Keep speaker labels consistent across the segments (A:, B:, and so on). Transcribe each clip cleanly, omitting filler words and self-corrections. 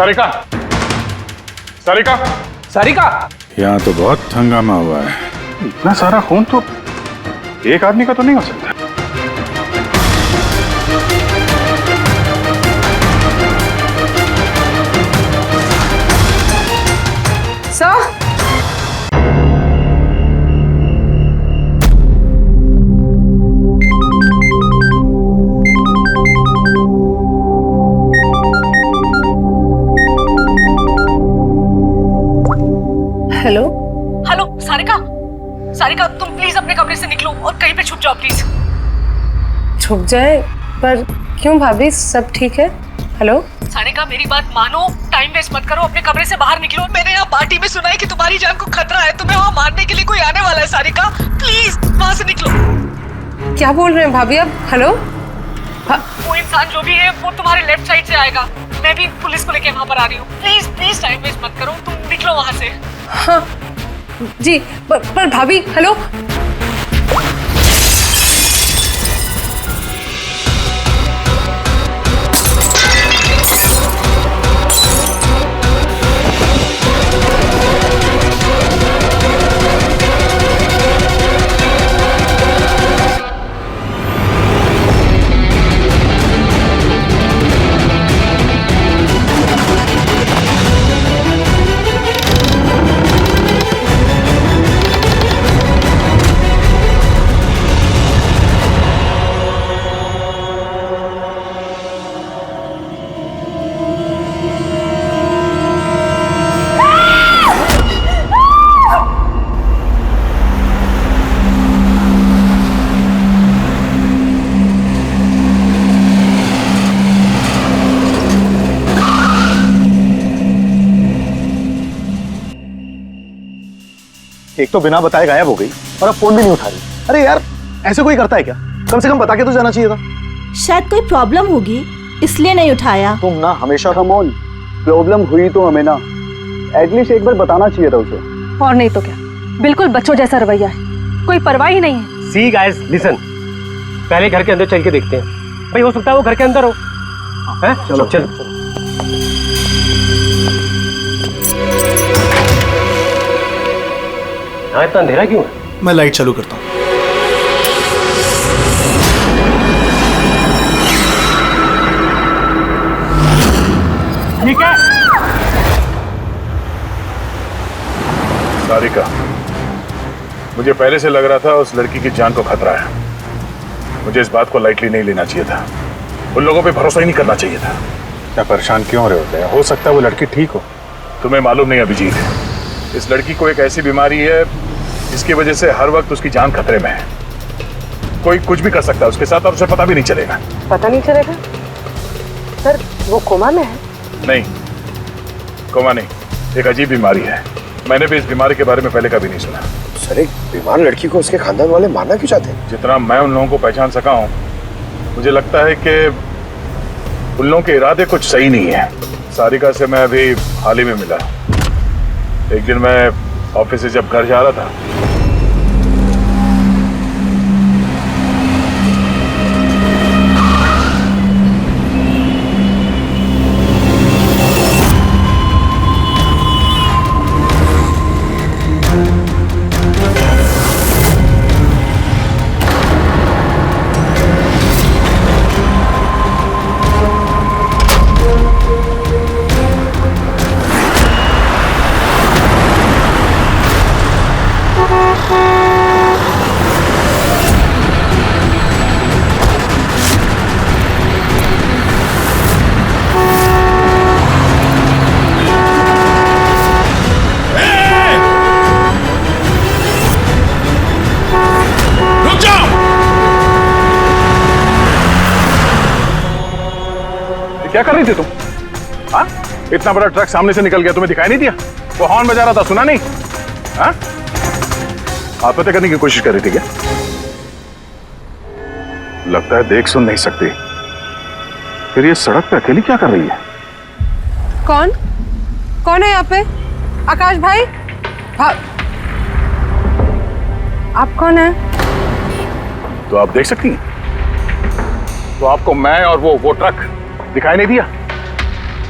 A: सारिका, सारिका,
B: सारिका,
A: यहाँ तो बहुत हंगामा हुआ है। इतना सारा खून तो एक आदमी का तो नहीं हो सकता।
C: Sir, hello
D: hello Sarika, Sarika तुम प्लीज अपने कमरे से निकलो और कहीं पे छुप जाओ प्लीज।
C: छुप जाए? पर क्यों भाभी, सब ठीक है? हेलो
D: सारिका मेरी बात मानो, टाइम वेस्ट मत करो, अपने कमरे से बाहर निकलो। मैंने यहाँ पार्टी में सुना है कि तुम्हारी जान को खतरा है, तुम्हें वहाँ मारने के लिए कोई आने वाला है। सारिका प्लीज वहाँ से निकलो।
C: क्या बोल रहे हैं भाभी आप? हेलो,
D: वो इंसान जो भी है वो तुम्हारे लेफ्ट साइड से आएगा। मैं भी पुलिस को लेके वहाँ पर आ रही हूँ। प्लीज प्लीज टाइम वेस्ट मत करो, तुम निकलो वहाँ से।
C: हाँ जी, पर भाभी हेलो।
E: एक तो बिना बताए गायब हो गई और अब फोन भी नहीं उठा रही। अरे यार, ऐसे कोई करता है क्या? कम से कम बता के तो जाना चाहिए था।
F: शायद कोई प्रॉब्लम होगी इसलिए नहीं उठाया।
E: तुम ना हमेशा कमॉन, प्रॉब्लम हुई तो हमें ना एटलीस्ट एक बार बताना चाहिए था उसे।
G: और नहीं तो क्या, बिल्कुल बच्चों जैसा रवैया है, कोई परवाह ही नहीं है।
B: सी गाइस लिसन, पहले घर के अंदर चल के देखते हैं। भाई हो सकता है वो घर के अंदर हो। हैं? चलो चलो। हाँ इतना अंधेरा क्यों है?
E: मैं लाइट चालू करता हूँ।
B: ठीक है।
A: सारिका, मुझे पहले से लग रहा था उस लड़की की जान को खतरा है। मुझे इस बात को लाइटली नहीं लेना चाहिए था। उन लोगों पे भरोसा ही नहीं करना चाहिए था। क्या परेशान क्यों रहे होते हैं? हो सकता है वो लड़की ठीक हो। तुम्हें मालूम नहीं अभिजीत, इस लड़की को एक ऐसी बीमारी है जिसकी वजह से हर वक्त उसकी जान खतरे में है। कोई कुछ भी कर सकता है उसके साथ और उसे पता भी नहीं चलेगा।
G: पता नहीं चलेगा? सर वो कोमा में है?
A: नहीं, कोमा नहीं, एक अजीब बीमारी है। मैंने भी इस बीमारी के बारे में पहले कभी नहीं सुना।
E: सर, एक बीमार लड़की को उसके खानदान वाले मारना क्यों चाहते हैं?
A: जितना मैं उन लोगों को पहचान सका हूँ, मुझे लगता है कि उन लोगों के इरादे कुछ सही नहीं है। सारिका से मैं अभी हाल ही में मिला। एक दिन मैं ऑफिस से जब घर जा रहा था, क्या कर रही थी तुम? हाँ, इतना बड़ा ट्रक सामने से निकल गया, तुम्हें दिखाई नहीं दिया? वो हॉर्न बजा रहा था, सुना नहीं? हाँ, आत्महत्या करने की कोशिश कर रही थी क्या? लगता है देख सुन नहीं सकती। फिर ये सड़क पे अकेली क्या कर रही है?
C: कौन कौन है यहाँ पे? आकाश भाई, आप कौन है?
A: तो आप देख सकती हैं? तो आपको मैं और वो ट्रक दिखाई नहीं दिया?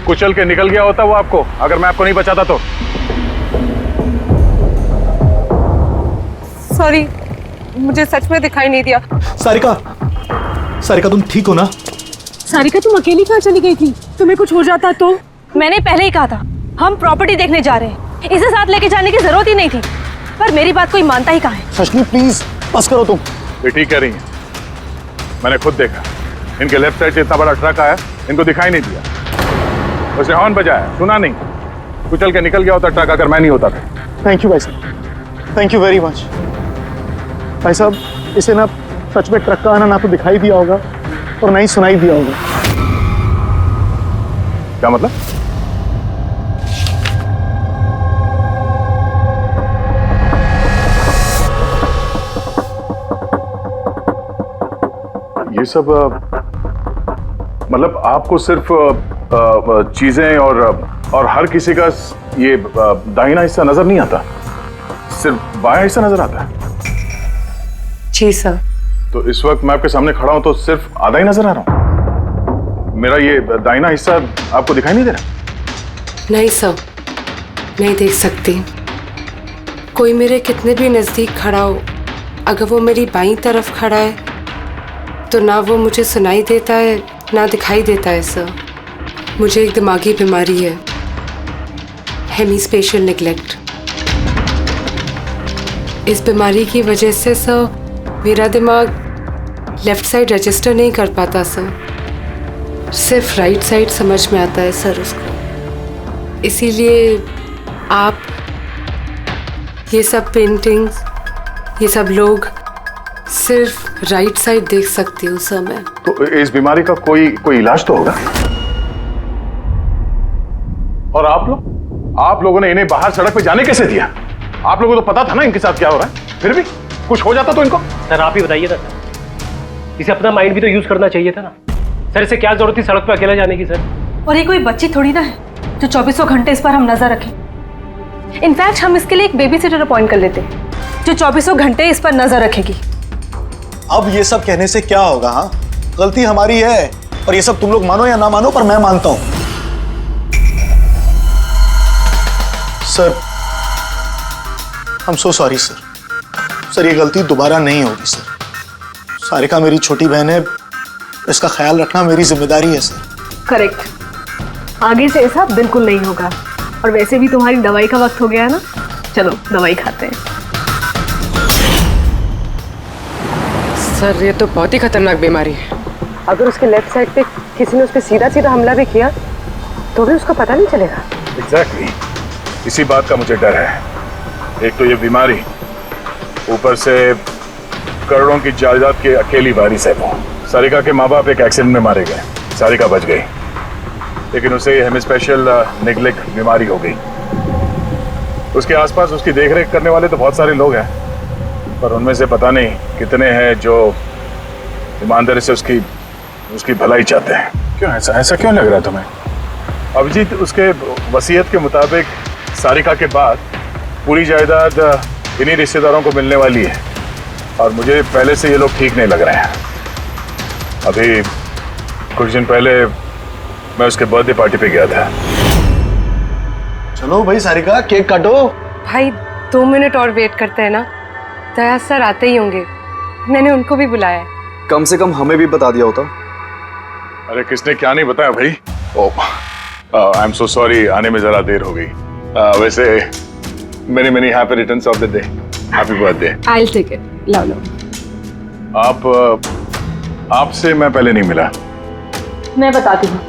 A: कुचल के निकल गया होता वो आपको, अगर मैं आपको नहीं बचाता तो।
C: सॉरी, मुझे सच में दिखाई नहीं दिया।
E: सारिका, सारिका तुम ठीक हो ना?
G: सारिका तुम अकेली कहाँ चली गई थी? तुम्हें कुछ हो जाता तो? मैंने पहले ही कहा था हम प्रॉपर्टी देखने जा रहे हैं, इसे साथ लेके जाने की जरूरत ही नहीं थी, पर मेरी बात कोई मानता ही कहाँ है।
E: सचनी प्लीज बस करो तुम।
A: ये ठीक कह रही है, मैंने खुद देखा इनके लेफ्ट साइड से इतना बड़ा ट्रक आया, इनको दिखाई नहीं दिया। उसने हॉर्न बजाया, सुना नहीं, कुचल के निकल गया होता ट्रक अगर मैं नहीं होता था।
E: थैंक यू भाई साहब, थैंक यू वेरी मच। भाई साहब, इसे ना सच में ट्रक का आना ना तो दिखाई दिया होगा और ना ही सुनाई दिया होगा।
A: क्या मतलब? ये सब मतलब आपको सिर्फ चीजें और हर किसी का ये दाहिना हिस्सा नजर नहीं आता, सिर्फ बायां हिस्सा नजर आता है।
C: जी सर।
A: तो इस वक्त मैं आपके सामने खड़ा हूं तो सिर्फ आधा ही नजर आ रहा हूं, मेरा ये दाहिना हिस्सा आपको दिखाई नहीं दे रहा?
C: नहीं सर, नहीं देख सकती। कोई मेरे कितने भी नजदीक खड़ा हो, अगर वो मेरी बाईं तरफ खड़ा है तो ना वो मुझे सुनाई देता है ना दिखाई देता है सर। मुझे एक दिमागी बीमारी है, हेमीस्पेशियल नेग्लेक्ट। इस बीमारी की वजह से सर मेरा दिमाग लेफ्ट साइड रजिस्टर नहीं कर पाता सर, सिर्फ राइट साइड समझ में आता है सर उसको। इसीलिए आप ये सब पेंटिंग्स, ये सब लोग सिर्फ राइट साइड देख सकती हूँ सर मैं।
A: तो इस बीमारी का कोई इलाज तो होगा? और आप लोगों ने इन्हें बाहर सड़क पे जाने कैसे दिया? आप लोगों को तो पता था ना इनके साथ क्या हो रहा है, फिर भी कुछ हो जाता तो इनको।
B: सर आप ही बताइए ना, इसे अपना माइंड भी तो यूज करना चाहिए था ना सर। इसे क्या जरूरत थी सड़क पे अकेला जाने की सर?
G: और ये कोई बच्ची थोड़ी ना है जो 24 घंटे इस पर हम नजर रखें। इनफैक्ट हम इसके लिए एक बेबी सिटर अपॉइंट कर लेते जो 24 घंटे इस पर नजर रखेगी।
E: अब ये सब कहने से क्या होगा? हाँ, गलती हमारी है और ये सब तुम लोग मानो या ना मानो पर मैं मानता हूं। Sir I am so sorry sir. Sir ये गलती दोबारा नहीं होगी सर। सारिका मेरी छोटी बहन है, इसका ख्याल रखना मेरी जिम्मेदारी है सर।
G: करेक्ट, आगे से ऐसा बिल्कुल नहीं होगा। और वैसे भी तुम्हारी दवाई का वक्त हो गया है ना, चलो दवाई खाते हैं।
C: सर ये तो बहुत ही खतरनाक बीमारी है। अगर उसके लेफ्ट साइड पे किसी ने उस पर सीधा सीधा हमला भी किया तो भी उसका पता नहीं चलेगा।
A: एग्जैक्टली, इसी बात का मुझे डर है। एक तो ये बीमारी, ऊपर से करोड़ों की जायदाद के अकेली वारिस है वो। सारिका के माँ बाप एक एक्सीडेंट में मारे गए, सारिका बच गई, लेकिन उसे हेमीस्पेशियल नेग्लेक्ट बीमारी हो गई। उसके आसपास उसकी देखरेख करने वाले तो बहुत सारे लोग हैं, पर उनमें से पता नहीं कितने हैं जो ईमानदारी से उसकी भलाई चाहते हैं। क्यों ऐसा क्यों लग रहा है तुम्हें? अभिजीत, उसके वसीयत के मुताबिक सारिका के बाद पूरी जायदाद इन्हीं रिश्तेदारों को मिलने वाली है, और मुझे पहले से ये लोग ठीक नहीं लग रहे हैं। अभी कुछ दिन पहले मैं उसके बर्थडे पार्टी पे गया था।
E: चलो भाई सारिका, केक काटो।
C: भाई 2 मिनट और वेट करते हैं ना, दया सर आते ही होंगे। मैंने उनको भी बुलाया है।
H: कम से कम हमें भी बता दिया होता।
A: अरे किसने क्या नहीं बताया भाई। ओह, आई एम सो सॉरी, आने में जरा देर हो गई। वैसे many happy returns of the day, happy birthday.
G: I will take it, लो लो।
A: आपसे मैं पहले नहीं मिला।
G: मैं बताती हूँ,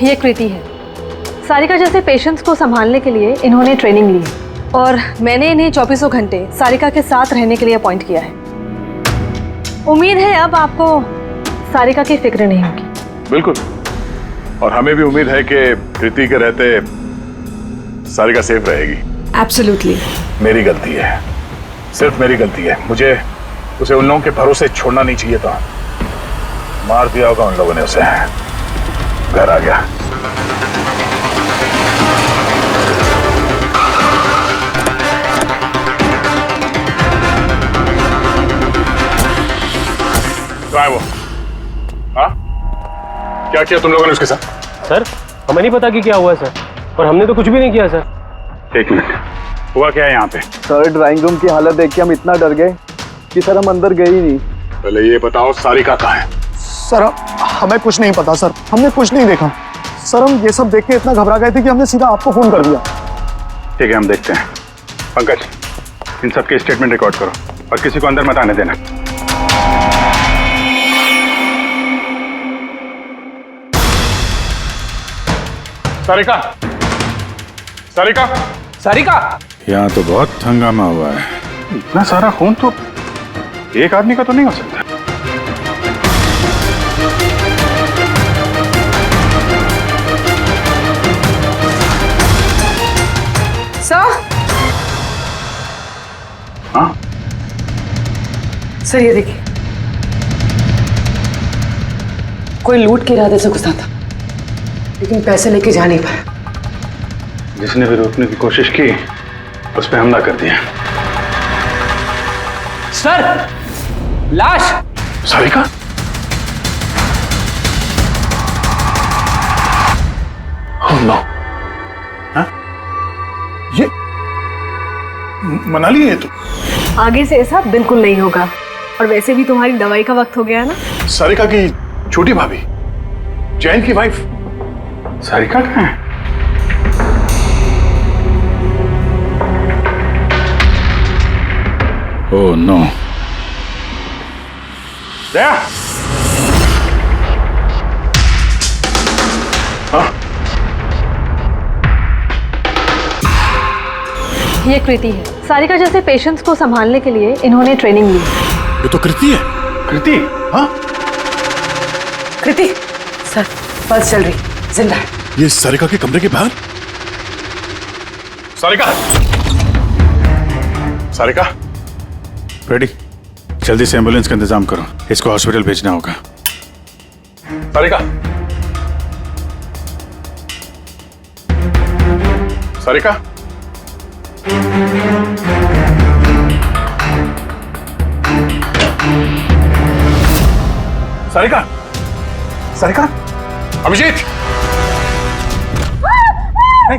G: ये कृति है। सारिका जैसे पेशेंट्स को संभालने के लिए इन्होंने ट्रेनिंग ली है, और मैंने इन्हें 24 घंटे सारिका के साथ रहने के लिए अपॉइंट किया है। उम्मीद है अब आपको सारिका की फिक्र नहीं होगी।
A: बिल्कुल, और हमें भी उम्मीद है कि कृति के रहते सारिका सेफ रहेगी।
C: एब्सोल्युटली।
A: मेरी गलती है, सिर्फ मेरी गलती है। मुझे उसे उन लोगों के भरोसे छोड़ना नहीं चाहिए था। मार दिया होगा उन लोगों ने उसे। घर आ गया। तो आए वो, हाँ? क्या किया तुम लोगों ने उसके साथ?
B: सर हमें नहीं पता कि क्या हुआ है सर, और हमने तो कुछ भी नहीं किया सर।
A: एक मिनट, हुआ क्या है यहाँ पे?
H: सर ड्राइंग रूम की हालत देख के हम इतना डर गए कि सर हम अंदर गए ही नहीं।
A: पहले ये बताओ सारिका कहाँ है?
E: सर हमें कुछ नहीं पता सर, हमने कुछ नहीं देखा सर। हम ये सब देख के इतना घबरा गए थे कि हमने सीधा आपको फोन कर दिया।
A: ठीक है, हम देखते हैं। पंकज, इन सबके स्टेटमेंट रिकॉर्ड करो और किसी को अंदर मत आने देना। सारिका, सारिका,
B: सारिका!
A: यहाँ तो बहुत हंगामा हुआ है। इतना सारा खून तो एक आदमी का तो नहीं हो सकता।
D: सर
A: हाँ,
D: सर ये देखिए, कोई लूट के इरादे से घुसा था लेकिन पैसे लेके जा नहीं पाया।
A: जिसने भी रोकने की कोशिश की उस पर हमला कर दिया।
B: सर लाश!
A: सारिका? Oh no! हाँ? ये मनाली है तो?
G: आगे से ऐसा बिल्कुल नहीं होगा, और वैसे भी तुम्हारी दवाई का वक्त हो गया है ना।
A: सारिका की छोटी भाभी, जैन की वाइफ। सारिका कहाँ है? Oh no! दया! हाँ?
G: ये कृति है। सारिका जैसे पेशेंट्स को संभालने के लिए इन्होंने ट्रेनिंग ली।
A: ये तो कृति है। कृति? हाँ?
D: कृति, सर पल्स चल रही, जिंदा है।
A: ये सारिका के कमरे के बाहर? सारिका! सारिका! रेडी, जल्दी से एम्बुलेंस का इंतजाम करो, इसको हॉस्पिटल भेजना होगा। सारिका! सारिका! सारिका! सारिका! अभिजीत! नहीं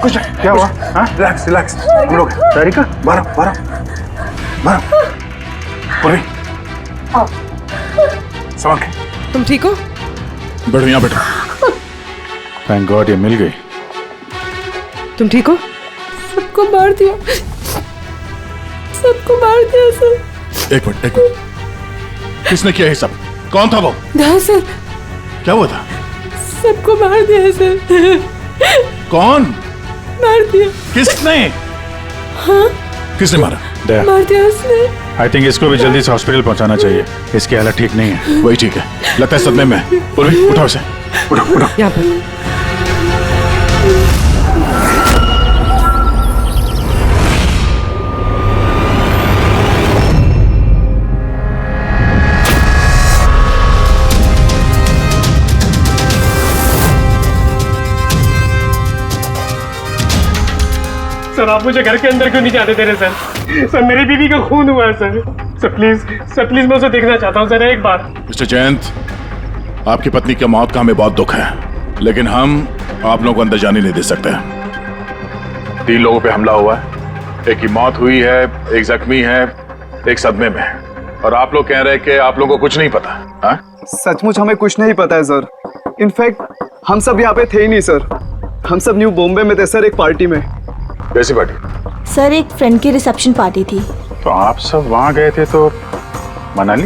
A: कुछ क्या हुआ? हाँ, रिलैक्स रिलैक्स, हम लोग। सारिका, बारह पूरी संभाल के।
D: तुम ठीक हो?
A: बैठो यहाँ बैठो। थैंक गॉड ये मिल गई।
D: तुम ठीक हो?
C: सबको मार दिया, सबको मार दिया सर।
A: एक मिनट, किसने किया ये सब? कौन था वो?
C: हाँ सर,
A: क्या हुआ था?
C: सबको मार दिया सर।
A: कौन
C: मार दिया?
A: किसने?
C: हाँ,
A: किसने मारा? दया,
C: मार दिया उसने।
A: आई थिंक इसको भी जल्दी से हॉस्पिटल पहुंचाना चाहिए। इसकी हालत ठीक नहीं है। वही ठीक है, लगता है सदमे में है। पूर्वी उठाओ इसे, उठाओ।
D: यहाँ पर
B: सर आप मुझे घर के अंदर क्यों नहीं जाने दे रहे सर? सर मेरी बीवी का खून हुआ है सर प्लीज मैं उसे देखना चाहता हूँ सर एक बार।
A: मिस्टर जयंत, आपकी पत्नी की मौत का हमें बहुत दुख है, लेकिन हम आप लोगों को अंदर जाने नहीं दे सकते। 3 लोगों पे हमला हुआ है, एक की मौत हुई है, एक जख्मी है, एक सदमे में है, और आप लोग कह रहे हैं कि आप लोगों को कुछ नहीं पता। हाँ?
H: सचमुच हमें कुछ नहीं पता है सर। इनफैक्ट हम सब यहाँ पे थे ही नहीं सर। हम सब न्यू बॉम्बे में थे सर, एक पार्टी में।
A: कैसी पार्टी?
F: सर एक फ्रेंड की रिसेप्शन पार्टी थी।
A: तो आप सब वहां गए थे तो मनाली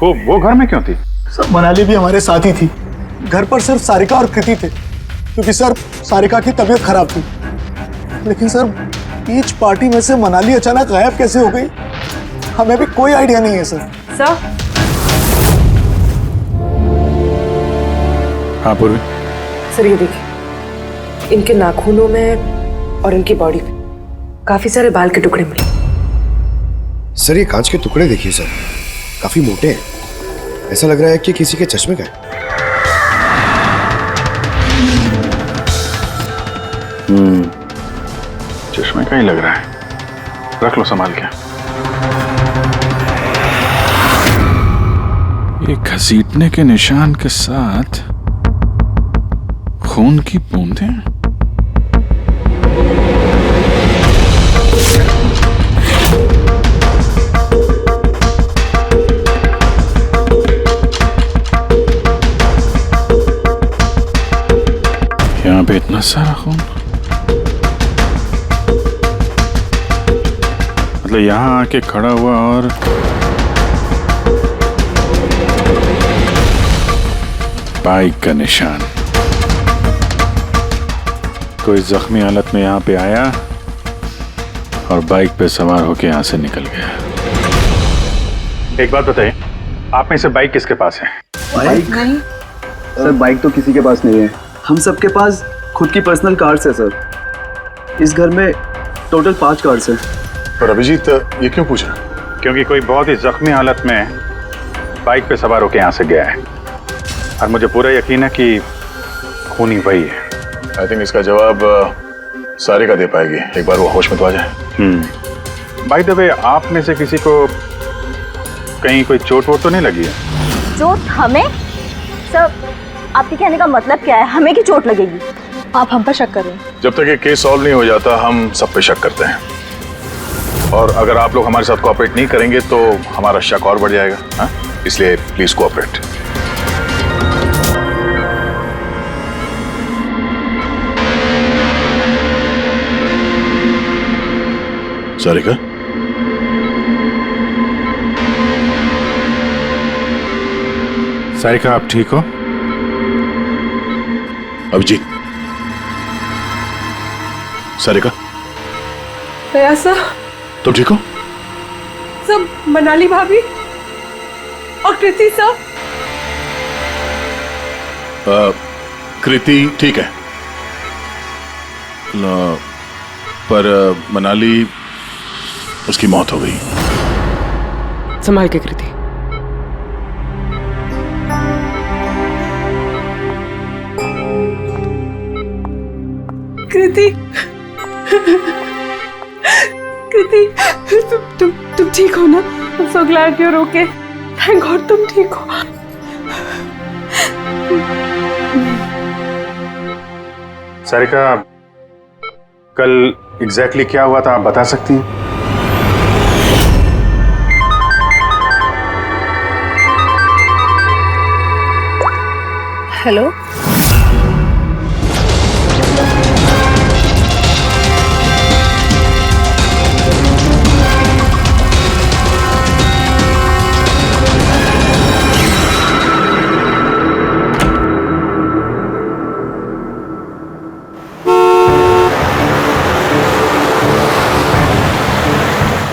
A: वो घर में क्यों थी?
E: सर मनाली भी हमारे साथ ही थी। घर पर सिर्फ सारिका और कृति थे, क्योंकि सर सारिका की तबीयत खराब थी। लेकिन सर बीच पार्टी में से मनाली अचानक गायब कैसे हो गई, हमें भी कोई आइडिया नहीं है सर।
D: सर
A: हाँ पूर्वी।
D: सर ये देखिए, इनके नाखूनों में और इनकी बॉडी पे काफी सारे बाल के टुकड़े मिले।
I: सर ये कांच के टुकड़े देखिए सर, काफी मोटे हैं। ऐसा लग रहा है कि किसी के चश्मे का है।
A: चश्मे का ही लग रहा है। रख लो संभाल के। ये घसीटने के निशान के साथ खून की बूंदें। यहाँ पे इतना सारा खून, मतलब यहाँ आके खड़ा हुआ और बाइक का निशान। कोई जख्मी हालत में यहाँ पे आया और बाइक पे सवार होके यहाँ से निकल गया। एक बात बताइए, आप में से बाइक किसके पास है?
H: बाइक नहीं सर, बाइक तो किसी के पास नहीं है। हम सबके पास खुद की पर्सनल कार्स है सर। इस घर में टोटल 5 कार्स हैं।
A: पर अभिजीत ये क्यों पूछा? क्योंकि कोई बहुत ही जख्मी हालत में बाइक पे सवार होके यहाँ से गया है और मुझे पूरा यकीन है कि खूनी वही है। आई थिंक इसका जवाब सारिका दे पाएगी, एक बार वो होश में तो आ जाए। बाय द वे, आप में से किसी को कहीं कोई चोट वोट तो नहीं लगी है?
F: चोट हमें? सर, आपके कहने का मतलब क्या है? हमें की चोट लगेगी?
G: आप हम पर शक कर रहे हैं?
A: जब तक ये केस सॉल्व नहीं हो जाता हम सब पे शक करते हैं, और अगर आप लोग हमारे साथ कोऑपरेट नहीं करेंगे तो हमारा शक और बढ़ जाएगा। हाँ? इसलिए प्लीज कोऑपरेट। सारिका, सारिका आप ठीक हो? अभिजीत, सारिका,
C: प्रयासा,
A: तुम ठीक हो?
C: सब मनाली भाभी और कृति सब?
A: कृति ठीक है, पर मनाली, उसकी मौत हो गई।
C: संभाल के कृति। कृति, कृति, तुम ठीक हो ना? I'm so glad you're okay. Thank God तुम ठीक हो।
A: सारिका, कल एग्जैक्टली क्या हुआ था आप बता सकती हैं?
G: हेलो,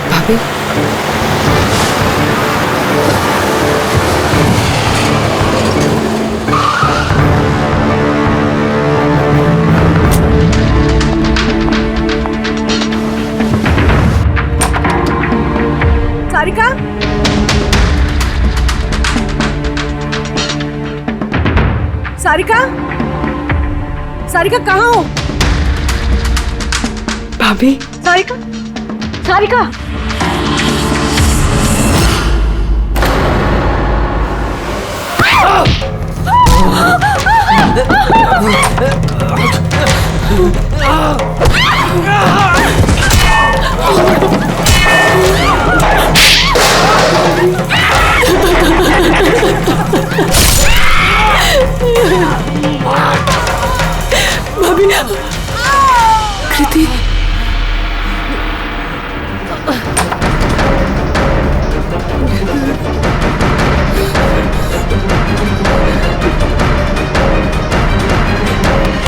C: भाभी,
F: सारिका, सारिका, सारिका कहाँ हो?
C: भाभी,
F: सारिका, सारिका,
C: भाभी, कृति,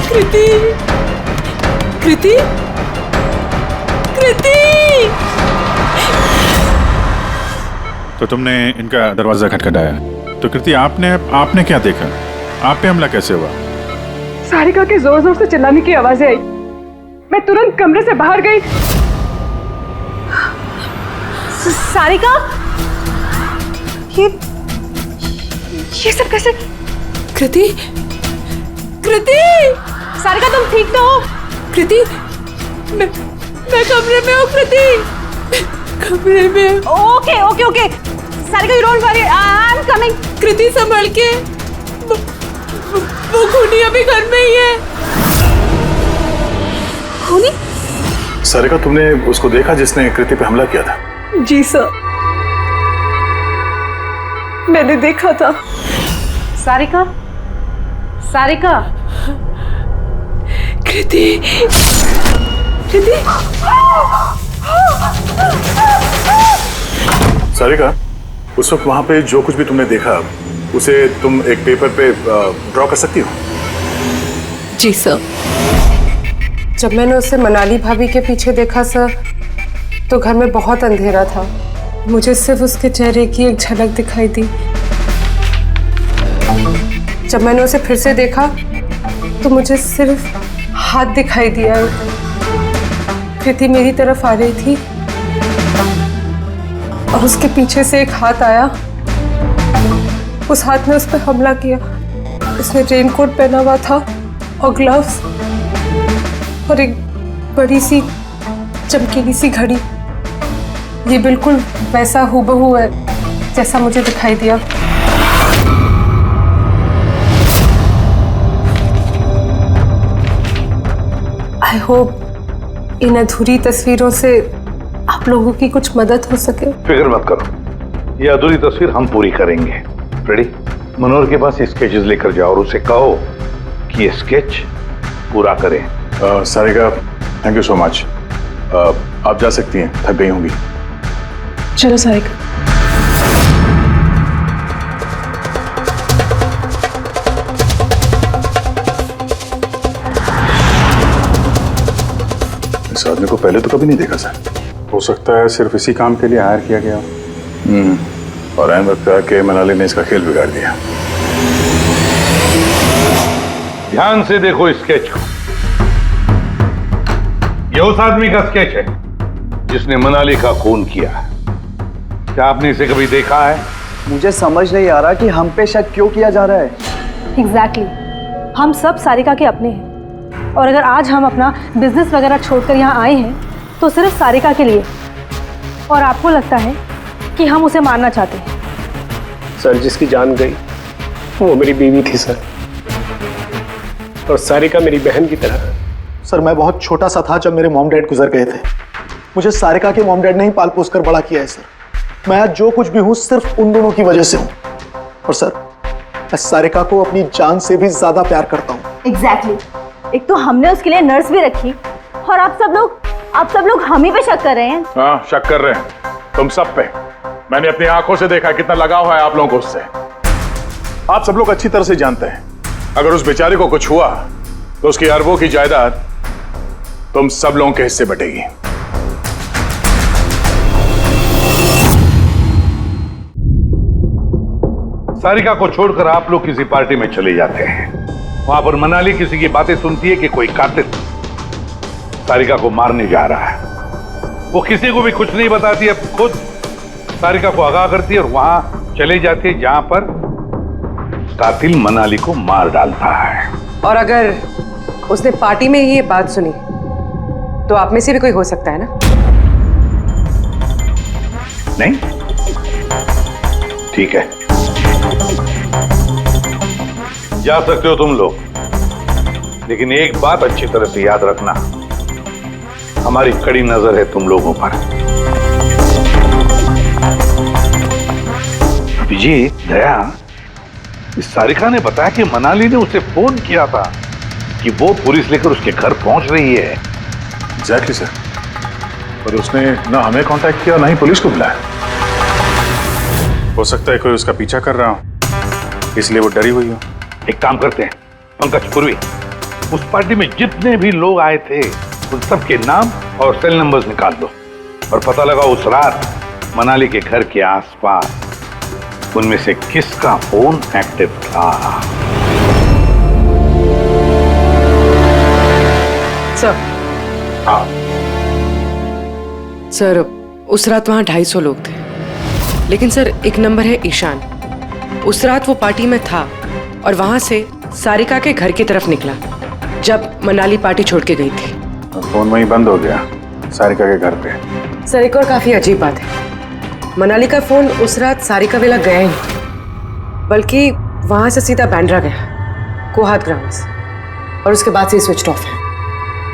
C: कृति, कृति, कृति।
A: तो तुमने इनका दरवाजा खटखटाया, तो कृति आपने क्या देखा? आप पे हमला कैसे हुआ?
G: सारिका के जोर जोर से चिल्लाने की आवाजें आई। मैं तुरंत कमरे से बाहर गई।
F: सारिका, ये सब कैसे?
C: कृति, कृति,
F: सारिका तुम ठीक तो हो?
C: कृति, मैं कमरे में हूँ। कृति, कमरे में।
F: Okay okay okay, Sarika you don't worry, I am coming.
C: Kriti संभल के, वो खूनी अभी घर में ही है।
F: खूनी?
A: सारिका, तुमने उसको देखा जिसने कृति पे हमला किया था?
C: जी सर, मैंने देखा था।
G: सारिका, सारिका,
C: कृति, कृति।
A: सारिका, उस वक्त वहां पे जो कुछ भी तुमने देखा उसे तुम एक पेपर पे ड्रॉ कर सकती हो?
C: जी सर। जब मैंने उसे मनाली भाभी के पीछे देखा सर, तो घर में बहुत अंधेरा था। मुझे सिर्फ उसके चेहरे की एक झलक दिखाई दी। जब मैंने उसे फिर से देखा तो मुझे सिर्फ हाथ दिखाई दिया। कृति मेरी तरफ आ रही थी और उसके पीछे से एक हाथ आया। उस हाथ ने उस पर हमला किया। उसने रेनकोट पहना हुआ था और ग्लव्स और एक बड़ी सी चमकीली सी घड़ी। ये बिल्कुल वैसा हूबहू है जैसा मुझे दिखाई दिया। आई होप इन अधूरी तस्वीरों से आप लोगों की कुछ मदद हो सके।
J: फिक्र मत करो, ये अधूरी तस्वीर हम पूरी करेंगे। रेडी? मनोहर के पास स्केचेस लेकर जाओ और उसे कहो कि ये स्केच पूरा करें।
A: Sarika, thank you so much. आप जा सकती हैं, थक गई होंगी।
G: चलो सारिका।
A: इस आदमी को पहले तो कभी नहीं देखा सर। हो सकता है सिर्फ इसी काम के लिए हायर किया गया। और ऐन वक्त आके मनाली ने इसका खेल बिगाड़ दिया।
J: ध्यान से देखो इस स्केच को। ये उस आदमी का स्केच है जिसने मनाली का खून किया। क्या आपने इसे कभी देखा है?
H: मुझे समझ नहीं आ रहा कि हम पे शक क्यों किया जा रहा है।
G: एग्जैक्टली, हम सब सारिका के अपने हैं और अगर आज हम अपना बिजनेस वगैरह छोड़कर यहाँ आए हैं तो सिर्फ सारिका के लिए। और आपको लगता है कि हम उसे मारना चाहते हैं?
B: सर, जिसकी जान गई वो मेरी बीवी थी सर, और सारिका मेरी बहन की तरह।
E: सर, मैं बहुत छोटा सा था जब मेरे मॉम डैड गुजर गए थे। मुझे सारिका के मॉम डैड ने ही पाल पोस कर बड़ा किया है सर। मैं आज जो कुछ भी हूँ सिर्फ उन दोनों की वजह से हूँ। और सर, मैं सारिका को अपनी जान से भी ज्यादा प्यार करता हूँ।
F: एग्जैक्टली। एक तो हमने उसके लिए नर्स भी रखी और आप सब लोग हम ही पे शक कर रहे हैं।
A: हाँ, शक कर रहे हैं तुम सब पे। मैंने अपनी आंखों से देखा कितना लगाव है आप लोगों को उससे। आप सब लोग अच्छी तरह से जानते हैं अगर उस बेचारे को कुछ हुआ तो उसकी अरबों की जायदाद तुम सब लोगों के हिस्से बटेगी।
J: सारिका को छोड़कर आप लोग किसी पार्टी में चले जाते हैं। वहां पर मनाली किसी की बातें सुनती है कि कोई कातिल सारिका को मारने जा रहा है। वो किसी को भी कुछ नहीं बताती है, खुद सारिका को आगाह करती है और वहां चले जाती है जहां पर कातिल मनाली को मार डालता है।
K: और अगर उसने पार्टी में ही ये बात सुनी तो आप में से भी कोई हो सकता है ना?
J: नहीं? ठीक है, जा सकते हो तुम लोग, लेकिन एक बात अच्छी तरह से याद रखना, हमारी कड़ी नजर है तुम लोगों पर। अभिजीत, दया, इस सारिका ने बताया कि मनाली ने उसे फोन किया था कि वो पुलिस लेकर उसके घर पहुंच रही है।
A: एग्जैक्टली सर, पर उसने ना हमें कांटेक्ट किया ना ही पुलिस को बुलाया। हो सकता है कोई उसका पीछा कर रहा हो, इसलिए वो डरी हुई हो।
J: एक काम करते हैं पंकज, पूर्वी, उस पार्टी में जितने भी लोग आए थे उन सबके नाम और सेल नंबर्स निकाल लो और पता लगा उस रात मनाली के घर के आसपास उनमें से किसका फोन एक्टिव था।
K: सर,
J: हाँ
K: सर, उस रात वहां 250 लोग थे, लेकिन सर एक नंबर है ईशान। उस रात वो पार्टी में था और वहां से सारिका के घर की तरफ निकला जब मनाली पार्टी छोड़ के गई थी।
A: फोन वहीं बंद हो गया सारिका के घर पे।
K: सर, एक और काफी अजीब बात है, मनाली का फोन उस रात सारिका विला गया ही नहीं, बल्कि वहां से सीधा बांद्रा गया, कोहात ग्राउंड्स, और उसके बाद से स्विच ऑफ है।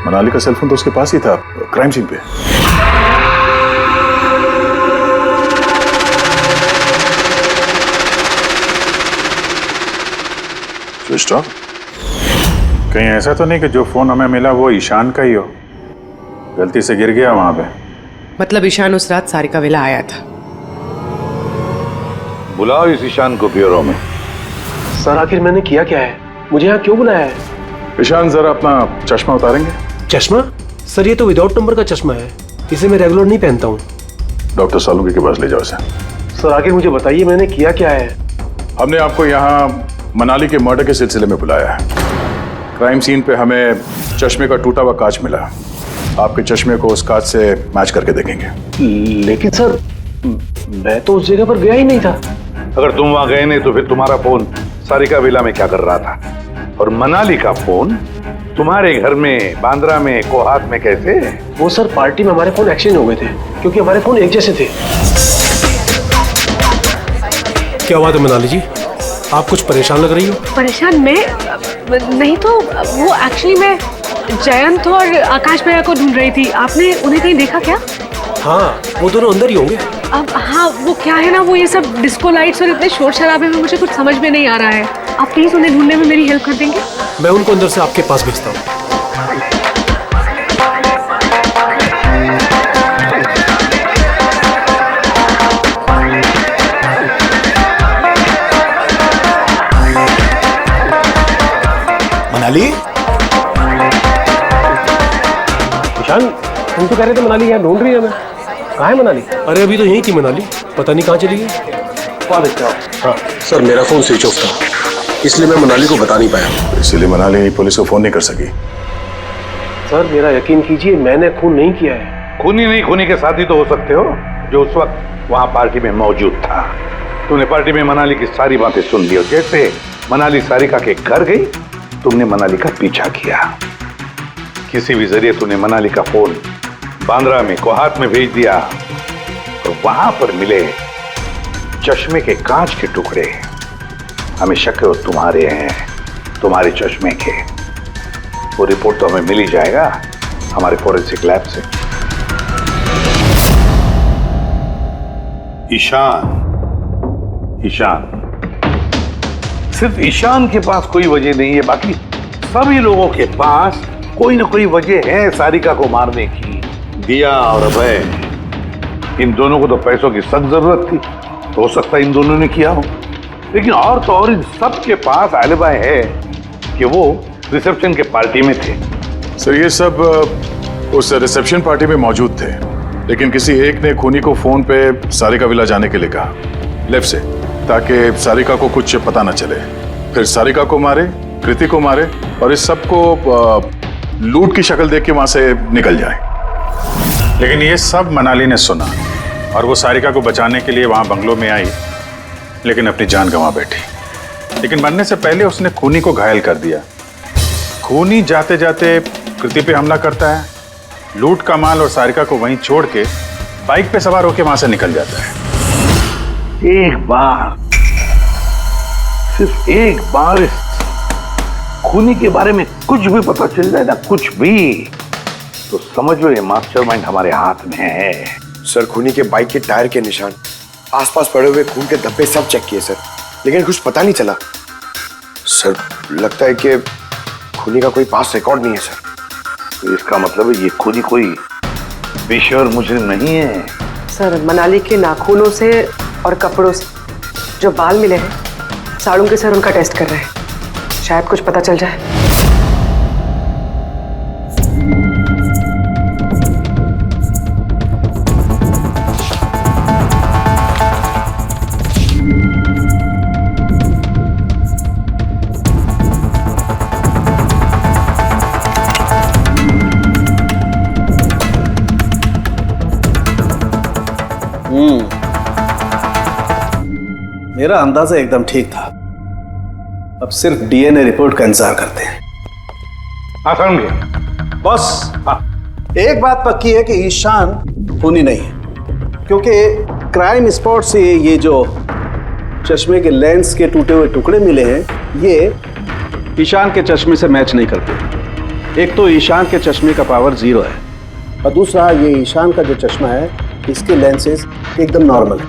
A: मनाली का सेलफोन तो उसके पास ही था क्राइम सीन पे। Switch off? कहीं ऐसा तो नहीं कि जो फोन हमें मिला वो ईशान का ही हो, गलती से गिर गया वहां पे?
K: मतलब ईशान उस रात सारिका विला आया था।
J: बुलाओ इस ईशान को ब्यूरो में।
B: सर आखिर मैंने किया क्या है, मुझे यहाँ क्यों बुलाया है?
A: ईशान जरा अपना चश्मा उतारेंगे?
B: चश्मा? सर ये तो विदाउट नंबर का चश्मा है, इसे मैं रेगुलर नहीं पहनता हूँ।
A: डॉक्टर सालुंके के पास ले जाओ इसे।
B: सर आखिर मुझे बताइए मैंने किया क्या है?
A: हमने आपको यहाँ मनाली के मर्डर के सिलसिले में बुलाया है। क्राइम सीन पे हमें चश्मे का टूटा हुआ कांच मिला, आपके चश्मे को उस कांच से मैच करके देखेंगे।
B: लेकिन सर मैं तो उस जगह पर गया ही नहीं था।
J: अगर तुम वहां गए नहीं तो फिर तुम्हारा फोन सारिका विला में क्या कर रहा था? और मनाली का फोन तुम्हारे घर में बांद्रा में कोहात में कैसे?
B: वो सर पार्टी में हमारे फोन एक्सचेंज हो गए थे, क्योंकि हमारे फोन एक जैसे थे। क्या बात है मनाली जी, आप कुछ परेशान लग रही हो?
G: परेशान मैं नहीं तो वो एक्चुअली मैं जयंत और आकाश भैया को ढूंढ रही थी। आपने उन्हें कहीं देखा क्या?
B: हाँ वो दोनों अंदर ही होंगे।
G: अब हाँ वो क्या है ना, वो ये सब डिस्को लाइट्स और इतने शोर शराबे में मुझे कुछ समझ में नहीं आ रहा है। आप प्लीज उन्हें ढूंढने में मेरी हेल्प कर देंगे?
B: मैं उनको अंदर से आपके पास भेजता हूँ।
E: मनाली?
B: ईशान तुम तो कह रहे थे मनाली यहाँ ढूंढ रही है, मैं कहाँ है मनाली? अरे अभी तो यहीं थी मनाली, पता नहीं कहाँ चली गई।
L: हाँ सर, मेरा फोन स्विच ऑफ था, इसलिए मैं मनाली को बता नहीं पाया।
A: इसलिए मनाली पुलिस को फोन नहीं कर सकी।
B: सर मेरा यकीन कीजिए, मैंने खून नहीं किया है।
J: खूनी नहीं, खूनी के साथी तो हो सकते हो जो उस वक्त वहां पार्टी में मौजूद था। तुमने पार्टी में मनाली की सारी बातें सुन ली, और जैसे मनाली सारिका के घर गई तुमने मनाली का पीछा किया। किसी भी जरिए तुमने मनाली का फोन बांद्रा में कोहात में भेज दिया, और वहां पर मिले चश्मे के कांच के टुकड़े हमें शक है वो तुम्हारे हैं, तुम्हारे चश्मे के। वो रिपोर्ट तो हमें मिल ही जाएगा हमारे फोरेंसिक लैब से। ईशान सिर्फ ईशान के पास कोई वजह नहीं है, बाकी सभी लोगों के पास कोई ना कोई वजह है सारिका को मारने की। दिया और अभय, इन दोनों को तो पैसों की सख्त जरूरत थी, तो हो सकता है इन दोनों ने किया हो। लेकिन और तो और इन सब के पास एलिबाई है कि वो रिसेप्शन के पार्टी में थे।
A: सर ये सब उस रिसेप्शन पार्टी में मौजूद थे, लेकिन किसी एक ने खूनी को फोन पे सारिका विला जाने के लिए कहा लेफ्ट से, ताकि सारिका को कुछ पता न चले। फिर सारिका को मारे, कृति को मारे, और इस सब को लूट की शक्ल देख के वहां से निकल जाए। लेकिन ये सब मनाली ने सुना, और वो सारिका को बचाने के लिए वहां बंगलों में आई, लेकिन अपनी जान गंवा बैठी। लेकिन मरने से पहले उसने खूनी को घायल कर दिया। खूनी जाते जाते कृति पे हमला करता है, लूट का माल और सारिका को वहीं छोड़ के बाइक पे सवार होकर वहां से निकल जाता है।
J: एक बार, सिर्फ एक बार इस खूनी के बारे में कुछ भी पता चल जाए ना, कुछ भी, तो समझ लो ये मास्टरमाइंड हमारे हाथ में है।
I: सर खूनी के बाइक के टायर के निशान, आसपास पड़े हुए खून के धब्बे सब चेक किए सर, लेकिन कुछ पता नहीं चला। सर लगता है कि खूनी का कोई पास रिकॉर्ड नहीं है सर।
J: तो इसका मतलब है ये खूनी कोई पेशेवर मुजरिम नहीं है।
K: सर मनाली के नाखूनों से और कपड़ों से जो बाल मिले हैं, सालुंके सर उनका टेस्ट कर रहे हैं, शायद कुछ पता चल जाए।
L: मेरा अंदाजा एकदम ठीक था। अब सिर्फ डीएनए रिपोर्ट का इंतजार करते हैं।
J: समझे
L: बॉस, एक बात पक्की है कि ईशान खूनी नहीं है। क्योंकि क्राइम स्पॉट से ये जो चश्मे के लेंस के टूटे हुए टुकड़े मिले हैं, ये ईशान के चश्मे से मैच नहीं करते। एक तो ईशान के चश्मे का पावर 0 है, और दूसरा ये ईशान का जो चश्मा है इसके लेंसेज एकदम नॉर्मल है,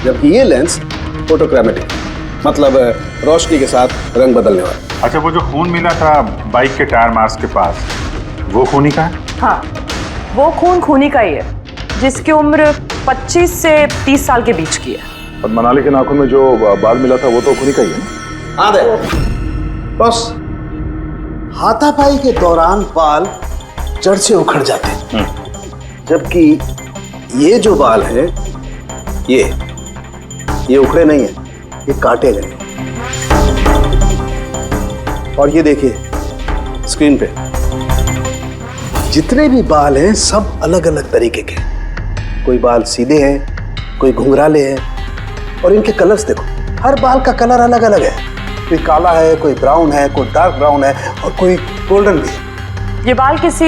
L: जबकि ये लेंस फोटोक्रोमेटिक, मतलब रोशनी के साथ रंग बदलने वाला।
A: अच्छा, वो जो खून मिला था बाइक के टायर मार्क्स के पास, वो खूनी का है?
D: हाँ, वो खून खूनी का ही है, जिसकी उम्र 25 से 30 साल के बीच की है।
A: और मनाली के नाखून में जो बाल मिला था वो तो खूनी का ही है ना?
L: हाँ दे बस, हाथापाई के दौरान बाल जड़ से उखड़ जाते हैं, जबकि ये जो बाल हैं ये उखड़े नहीं है, ये काटे गए। और ये देखिए स्क्रीन पे जितने भी बाल हैं सब अलग अलग तरीके के, कोई बाल सीधे हैं, कोई घुंघराले हैं, और इनके कलर्स देखो, हर बाल का कलर अलग अलग है, कोई काला है, कोई ब्राउन है, कोई डार्क ब्राउन है, और कोई गोल्डन भी है।
D: ये बाल किसी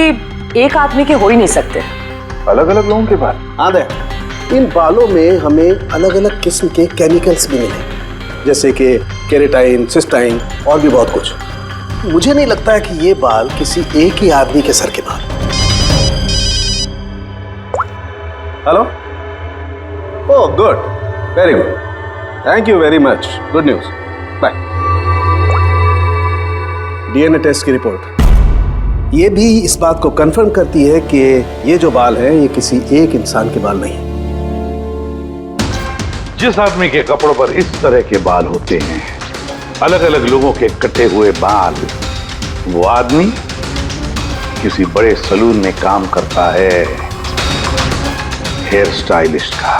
D: एक आदमी के हो ही नहीं सकते।
A: अलग अलग लोगों के बाल?
L: हाँ दे, इन बालों में हमें अलग अलग किस्म के केमिकल्स भी मिले, जैसे कि केराटिन, सिस्टाइन और भी बहुत कुछ। मुझे नहीं लगता है कि ये बाल किसी एक ही आदमी के सर के बाल। Hello, oh good, very good, thank you very much, good news, bye. DNA test की रिपोर्ट ये भी इस बात को कंफर्म करती है कि ये जो बाल हैं ये किसी एक इंसान के बाल नहीं है।
J: जिस आदमी के कपड़ों पर इस तरह के बाल होते हैं, अलग अलग लोगों के कटे हुए बाल, वो आदमी किसी बड़े सलून में काम करता है, हेयर स्टाइलिस्ट का।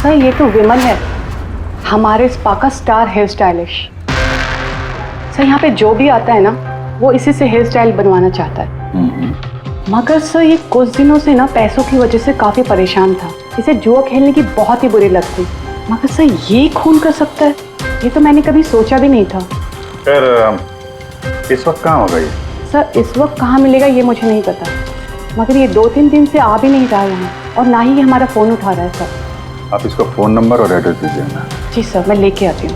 M: सर ये तो विमल है, हमारे स्पा का स्टार हेयर स्टाइलिस्ट। सर यहाँ पे जो भी आता है ना वो इसी से हेयर स्टाइल बनवाना चाहता है। मगर सर ये कुछ दिनों से ना पैसों की वजह से काफी परेशान था, इसे जुआ खेलने की बहुत ही बुरी लत थी। मगर सर ये खून कर सकता है, ये तो मैंने कभी सोचा भी नहीं था।
A: फिर इस वक्त कहाँ होगा ये?
M: सर इस वक्त कहाँ मिलेगा ये मुझे नहीं पता, मगर ये 2-3 दिन से आ भी नहीं रहा यहाँ, और ना ही ये हमारा फोन उठा रहा है। सर
A: आप इसका फोन नंबर और एड्रेस दीजिए ना।
M: जी सर, मैं लेके आती हूँ।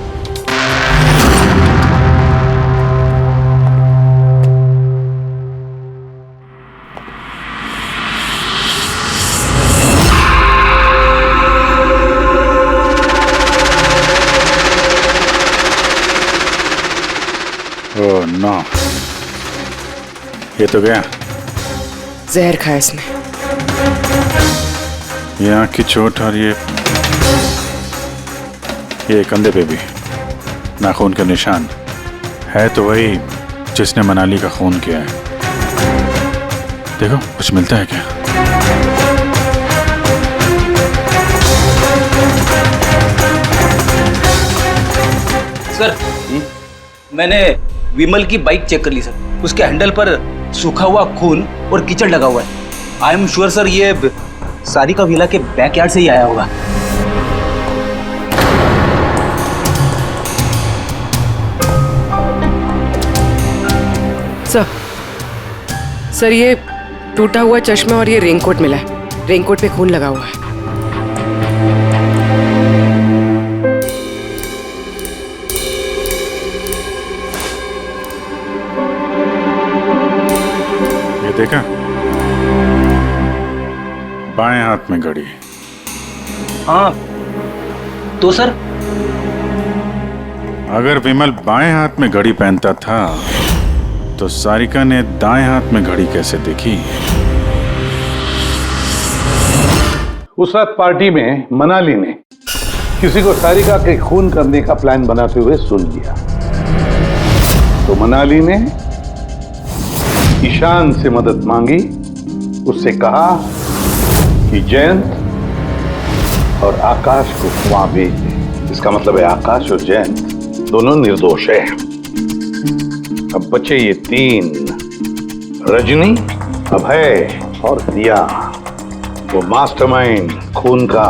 A: ओह नो, ये तो गया।
K: जहर खाया इसने।
A: ये आँख की चोट और ये कंधे पे भी नाखून के निशान है, तो वही जिसने मनाली का खून किया है। देखो कुछ मिलता है क्या?
N: सर मैंने विमल की बाइक चेक कर ली सर, उसके हैंडल पर सूखा हुआ खून और कीचड़ लगा हुआ है। आई एम श्योर सर ये सारिका विला के बैकयार्ड से ही आया होगा।
K: सर ये टूटा हुआ चश्मा और ये रेनकोट मिला है, रेनकोट पे खून लगा हुआ है।
A: ये देखा, बाएं हाथ में घड़ी।
N: हाँ तो सर
A: अगर विमल बाएं हाथ में घड़ी पहनता था तो सारिका ने दाएं हाथ में घड़ी कैसे देखी?
J: उस रात पार्टी में मनाली ने किसी को सारिका के खून करने का प्लान बनाते हुए सुन लिया, तो मनाली ने ईशान से मदद मांगी, उससे कहा कि जयंत और आकाश को वहां भेज दे। इसका मतलब है आकाश और जयंत दोनों निर्दोष हैं। अब बचे ये 3, रजनी, अभय और दिया। वो मास्टरमाइंड खून का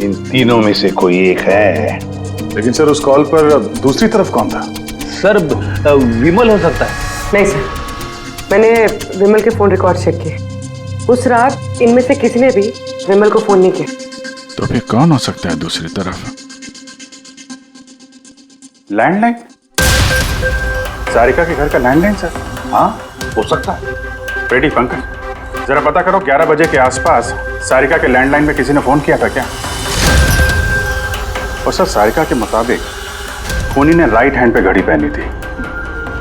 J: इन तीनों में से कोई एक है।
A: लेकिन सर उस कॉल पर दूसरी तरफ कौन था?
N: सर विमल हो सकता है।
K: नहीं सर, मैंने विमल के फोन रिकॉर्ड चेक किए। उस रात इनमें से किसी ने भी विमल को फोन नहीं किया।
A: तो फिर कौन हो सकता है दूसरी तरफ?
J: लैंडलाइन? सारिका के घर का लैंडलाइन सर? हाँ हो सकता है। बेटी पंकज, जरा पता करो 11 बजे के आसपास सारिका के लैंडलाइन में किसी ने फोन किया था क्या? और सर सारिका के मुताबिक खूनी ने राइट हैंड पे घड़ी पहनी थी,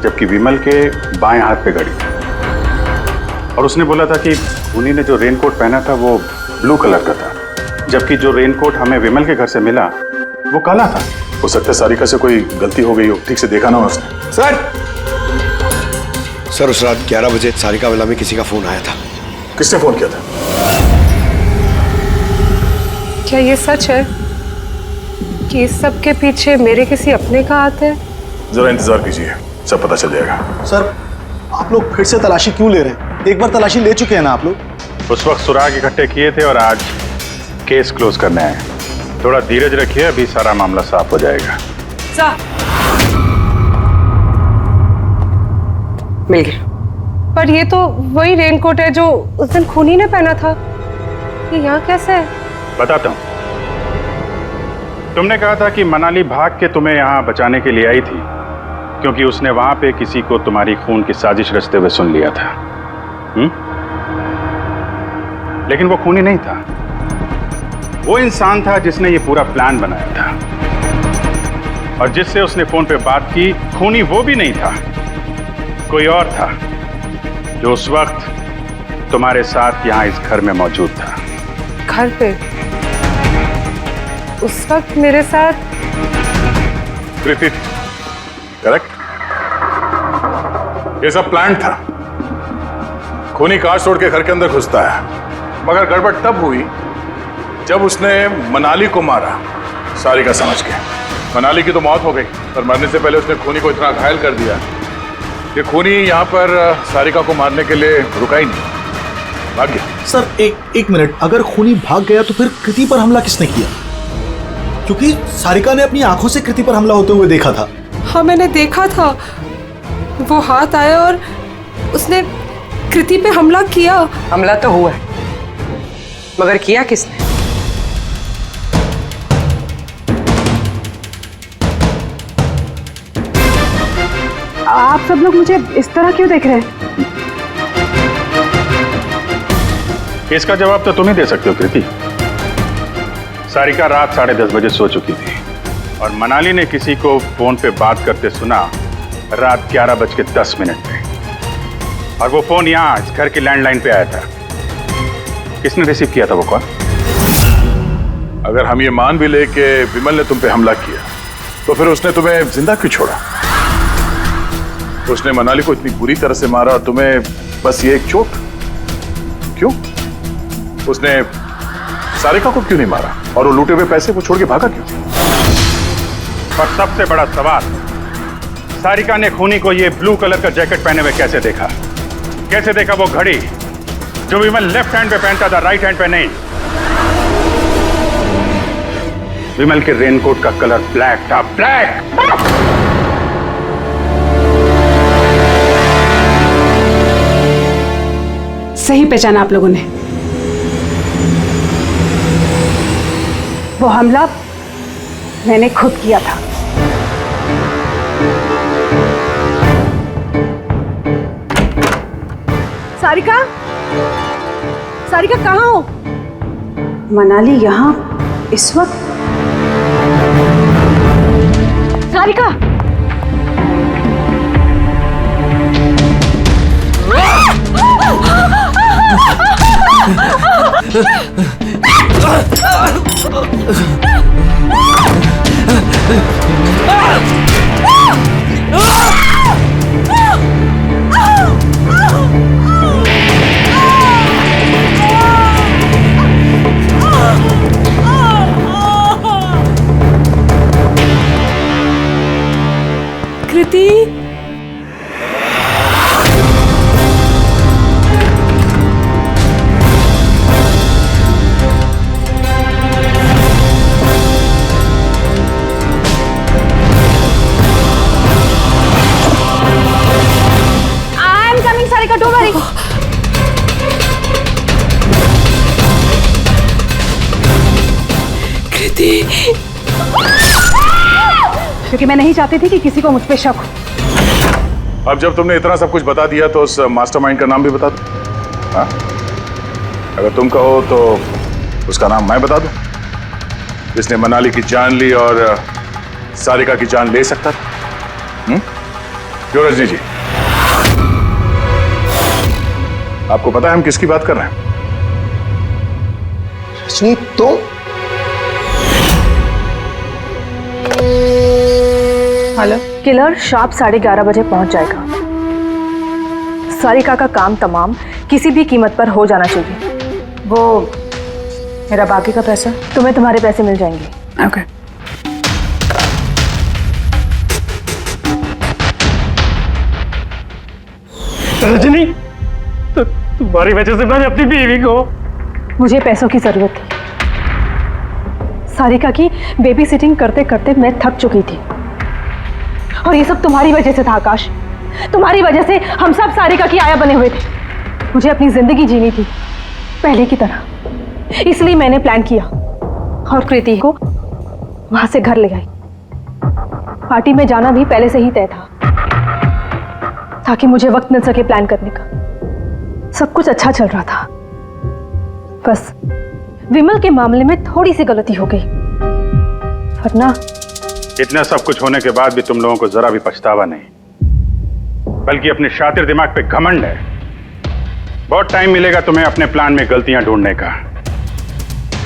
J: जबकि विमल के बाएं हाथ पे घड़ी थी। और उसने बोला था कि खूनी ने जो रेनकोट पहना था वो ब्लू कलर का था, जबकि जो रेनकोट हमें विमल के घर से मिला वो काला था। हो सकता है सारिका से कोई गलती हो गई हो, ठीक से देखा ना हो उसने।
I: सर उस रात 11 बजे सारिका विला में किसी का फोन आया था।
A: किसने फोन किया था?
C: क्या ये सच है कि इस सब के पीछे मेरे किसी अपने का हाथ है?
A: जरा इंतजार कीजिए, सब पता चल जाएगा।
E: सर आप लोग फिर से तलाशी क्यों ले रहे हैं? एक बार तलाशी ले चुके हैं ना आप लोग।
J: उस वक्त सुराग इकट्ठे किए थे और आज केस क्लोज करने आए। थोड़ा धीरज रखिए, अभी सारा मामला साफ हो जाएगा।
K: मिल गया।
C: पर ये तो वही रेनकोट है जो उस दिन खूनी ने पहना था। ये यहाँ कैसे है?
J: बताता हूँ। तुमने कहा था कि मनाली भाग के तुम्हें यहाँ बचाने के लिए आई थी, क्योंकि उसने वहां पे किसी को तुम्हारी खून की साजिश रचते हुए सुन लिया था। लेकिन वो खूनी नहीं था, वो इंसान था जिसने ये पूरा प्लान बनाया था। और जिससे उसने फोन पे बात की, खूनी वो भी नहीं था, कोई और था जो उस वक्त तुम्हारे साथ यहाँ इस घर में मौजूद था।
C: घर पे? उस वक्त मेरे साथ
A: कृति, करेक्ट? ये सब प्लान था। खूनी कांच तोड़ के घर के अंदर घुसता है, मगर गड़बड़ तब हुई जब उसने मनाली को मारा, सारिका समझ के। मनाली की तो मौत हो गई, पर मरने से पहले उसने खूनी को इतना घायल कर दिया कि खूनी यहाँ पर सारिका को मारने के लिए रुका ही नहीं, भाग गया।
E: सर एक मिनट, अगर खूनी भाग गया तो फिर कृति पर हमला किसने किया? क्योंकि सारिका ने अपनी आंखों से कृति पर हमला होते हुए देखा था।
C: हाँ मैंने देखा था, वो हाथ आया और उसने कृति पे हमला किया।
K: हमला तो हुआ है, मगर किया किसने?
G: आप सब लोग मुझे इस तरह क्यों देख रहे हैं?
J: इसका जवाब तो तुम ही दे सकते हो कृति। सारिका रात 10:30 बजे सो चुकी थी और मनाली ने किसी को फोन पे बात करते सुना रात 11:10 पे, और वो फोन यहाँ इस घर की लैंडलाइन पे आया था। किसने रिसीव किया था वो कॉल?
A: अगर हम ये मान भी ले कि विमल ने तुम पे हमला किया, तो फिर उसने तुम्हें जिंदा क्यों छोड़ा? उसने मनाली को इतनी बुरी तरह से मारा और तुम्हें बस ये एक चोट? क्यों? उसने सारिका को क्यों नहीं मारा? और वो लूटे हुए पैसे वो छोड़ के भागा क्यों?
J: और सबसे बड़ा सवाल, सारिका ने खूनी को ये ब्लू कलर का जैकेट पहने हुए कैसे देखा? कैसे देखा वो घड़ी जो विमल लेफ्ट हैंड पे पहनता था, राइट हैंड पे नहीं? विमल के रेनकोट का कलर ब्लैक था, ब्लैक।
M: सही पहचाना आप लोगों ने। वो हमला मैंने खुद किया था।
F: सारिका, सारिका कहाँ हो?
M: मनाली यहाँ इस वक्त?
F: सारिका,
C: कृति,
G: क्योंकि मैं नहीं चाहती थी कि किसी को मुझ पे शक हो।
A: अब जब तुमने इतना सब कुछ बता दिया तो उस मास्टरमाइंड का नाम भी बता दो। हाँ? अगर तुम कहो तो उसका नाम मैं बता दूं, जिसने मनाली की जान ली और सारिका की जान ले सकता था। क्यों रजनी जी, आपको पता है हम किसकी बात कर रहे हैं?
E: रजनी तो
G: हेलो, किलर शार्प 11:30 बजे पहुंच जाएगा। सारिका का काम तमाम किसी भी कीमत पर हो जाना चाहिए। वो मेरा बाकी का पैसा, तुम्हें तुम्हारे पैसे मिल जाएंगे।
M: ओके।
B: रजनी, तो तुम्हारी वजह से मैंने अपनी बीवी को,
G: मुझे पैसों की जरूरत थी। सारिका की बेबी सिटिंग करते करते मैं थक चुकी थी और ये सब तुम्हारी वजह से था आकाश। तुम्हारी वजह से हम सब सारिका की आया बने हुए थे। मुझे अपनी जिंदगी जीनी थी पहले की तरह, इसलिए मैंने प्लान किया और कृति को वहां से घर ले आई। पार्टी में जाना भी पहले से ही तय था ताकि मुझे वक्त मिल सके प्लान करने का। सब कुछ अच्छा चल रहा था, बस विमल के मामले में थोड़ी सी गलती हो गई, वरना
O: इतना सब कुछ होने के बाद भी तुम लोगों को जरा भी पछतावा नहीं, बल्कि अपने शातिर दिमाग पे घमंड है। बहुत टाइम मिलेगा तुम्हें अपने प्लान में गलतियां ढूंढने का,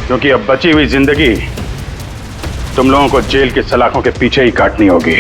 O: क्योंकि अब बची हुई जिंदगी तुम लोगों को जेल के सलाखों के पीछे ही काटनी होगी।